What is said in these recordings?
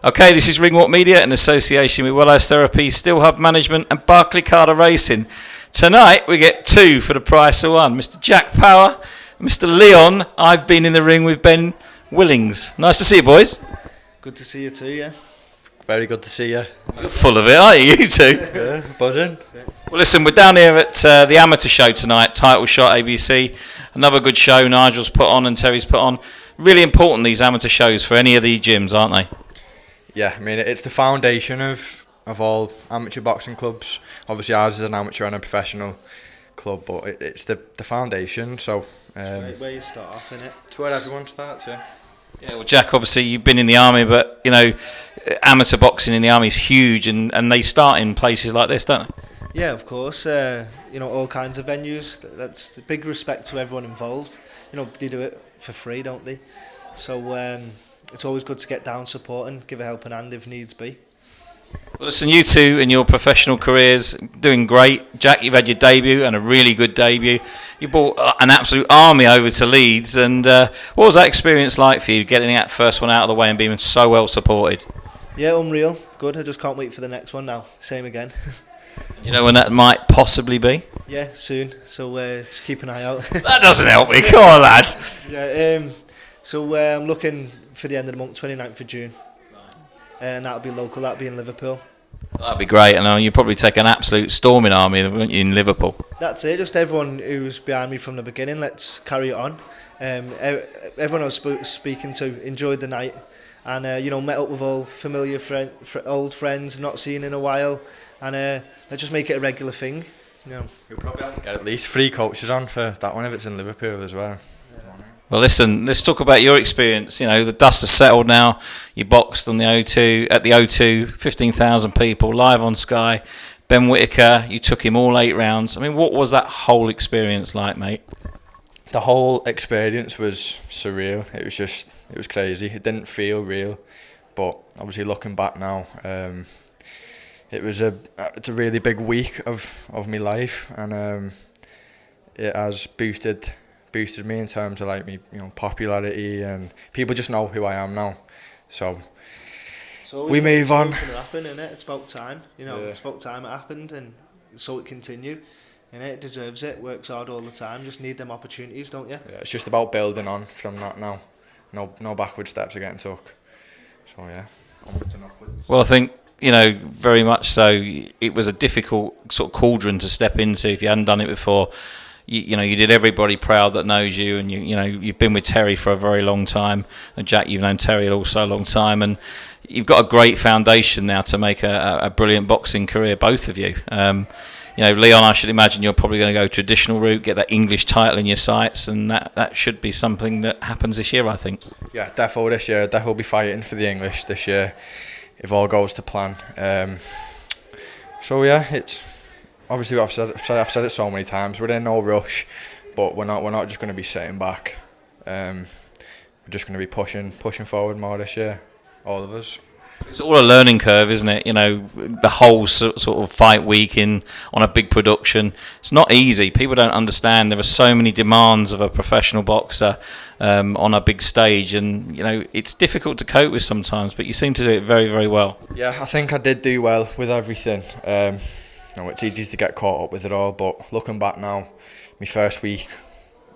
Okay, this is Ringwalk Media in association with Wellhouse Therapy, Steel Hub Management and Barclay Carter Racing. Tonight we get two for the price of one. Mr. Jack Power, Mr. Leon. I've been in the ring with Ben Willings. Nice to see you, boys. Good to see you too, yeah. Very good to see you. You're full of it, aren't you, you two? Yeah, buzzing. Well, listen, we're down here at the amateur show tonight, Title Shot ABC. Another good show Nigel's put on and Terry's put on. Really important, these amateur shows, for any of these gyms, aren't they? Yeah, I mean, it's the foundation of all amateur boxing clubs. Obviously, ours is an amateur and a professional club, but it's the foundation. So where you start off, innit? It's where everyone starts, yeah. Yeah, well, Jack, obviously you've been in the army, but, you know, amateur boxing in the army is huge, and they start in places like this, don't they? Yeah, of course. You know, all kinds of venues. That's big respect to everyone involved. You know, they do it for free, don't they? So it's always good to get down, support and give a helping hand if needs be. Well, listen, you two in your professional careers doing great. Jack, you've had your debut and a really good debut. You brought an absolute army over to Leeds, and what was that experience like for you, getting that first one out of the way and being so well supported? Yeah, unreal. Good. I just can't wait for the next one now. Same again. Do you know when that might possibly be? Yeah, soon. So just keep an eye out. That doesn't help me. Come on, lad. Yeah. So I'm looking for the end of the month, 29th of June. And that'll be local. That'll be in Liverpool. That'd be great. I know you probably take an absolute storming army, wouldn't you, in Liverpool? That's it. Just everyone who's behind me from the beginning. Let's carry it on. Everyone I was speaking to enjoyed the night, and you know, met up with all familiar old friends not seen in a while, and let's just make it a regular thing. You know. You'll probably have to get at least 3 coaches on for that one if it's in Liverpool as well. Well, listen, let's talk about your experience. You know, the dust has settled now. You boxed on the O2, at the O2, 15,000 people, live on Sky. Ben Whittaker, you took him all 8 rounds. I mean, what was that whole experience like, mate? The whole experience was surreal. It was crazy. It didn't feel real, but obviously looking back now, it's a really big week of my life, and it has boosted me in terms of like me, you know, popularity, and people just know who I am now. So we move on. It's about time, you know. Yeah. It's about time it happened, and so it continue. And it deserves it. Works hard all the time. Just need them opportunities, don't you? Yeah, it's just about building on from that now. No backward steps are getting took. So yeah, onwards and upwards. Well, I think, you know, very much so. It was a difficult sort of cauldron to step into if you hadn't done it before. You know, you did everybody proud that knows you, and you know, you've been with Terry for a very long time, and Jack, you've known Terry also a long time, and you've got a great foundation now to make a brilliant boxing career, both of you. You know, Leon, I should imagine you're probably going to go traditional route, get that English title in your sights, and that should be something that happens this year, I think. Yeah, definitely this year. Definitely be fighting for the English this year, if all goes to plan. So yeah, it's. Obviously, I've said it so many times. We're in no rush, but we're not just going to be sitting back. We're just going to be pushing forward more this year, all of us. It's all a learning curve, isn't it? You know, the whole sort of fight week on a big production. It's not easy. People don't understand. There are so many demands of a professional boxer on a big stage, and you know, it's difficult to cope with sometimes. But you seem to do it very, very well. Yeah, I think I did do well with everything. You know, it's easy to get caught up with it all, but looking back now, my first week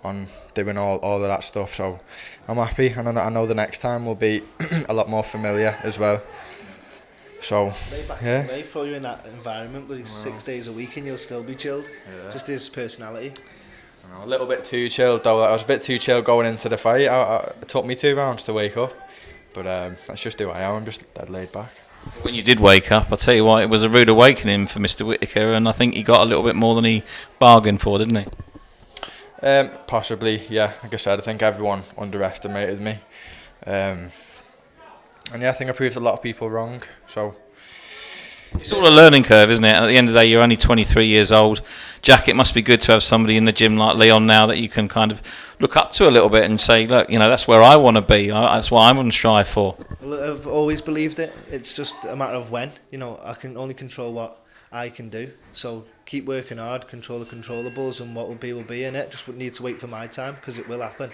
on doing all of that stuff, so I'm happy, and I know the next time will be a lot more familiar as well. So yeah, they throw you in that environment, but 6 days a week and you'll still be chilled. Yeah. Just his personality. I know, a little bit too chilled though. I was a bit too chilled going into the fight. It took me 2 rounds to wake up, but that's just who I am. I'm just dead laid back. When you did wake up, I'll tell you what, it was a rude awakening for Mr. Whittaker, and I think he got a little bit more than he bargained for, didn't he? Possibly, yeah. Like I said, I think everyone underestimated me. And yeah, I think I proved a lot of people wrong. So it's all a learning curve, isn't it? At the end of the day, you're only 23 years old. Jack, it must be good to have somebody in the gym like Leon now that you can kind of look up to a little bit and say, look, you know, that's where I want to be. That's what I want to strive for. Well, I've always believed it. It's just a matter of when. You know, I can only control what I can do. So keep working hard, control the controllables, and what will be in it. Just need to wait for my time, because it will happen.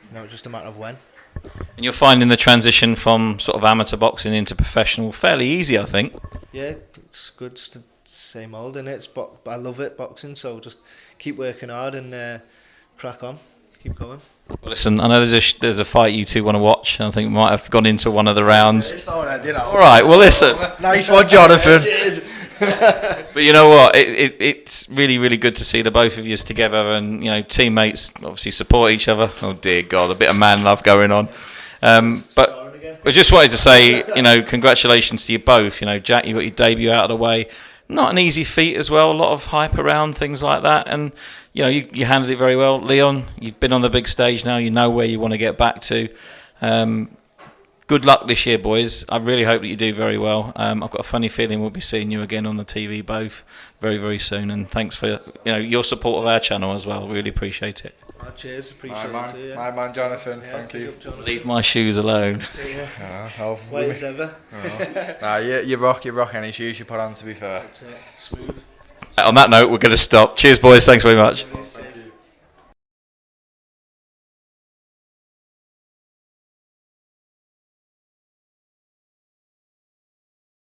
You know, it's just a matter of when. And you're finding the transition from sort of amateur boxing into professional fairly easy, I think. Yeah, it's good, just the same old, innit? I love it, boxing, so just keep working hard and crack on, keep going. Well, listen, I know there's a fight you two want to watch, and I think we might have gone into one of the rounds. All right, well, listen. Nice one, Jonathan. But you know what? It's really, really good to see the both of you together, and teammates obviously support each other. Oh dear God, a bit of man love going on. But I just wanted to say, congratulations to you both. Jack, you got your debut out of the way. Not an easy feat as well. A lot of hype around things like that, and you handled it very well. Leon, you've been on the big stage now. You know where you want to get back to. Good luck this year, boys. I really hope that you do very well. I've got a funny feeling we'll be seeing you again on the TV both very, very soon. And thanks for your support of our channel as well. Really appreciate it. Oh, cheers, appreciate it too. Yeah. My man, Jonathan. Yeah, thank you. Jonathan. Leave my shoes alone. White as ever. Nah, you rock any shoes you put on. To be fair. That's it. Smooth. On that note, we're going to stop. Cheers, boys. Thanks very much.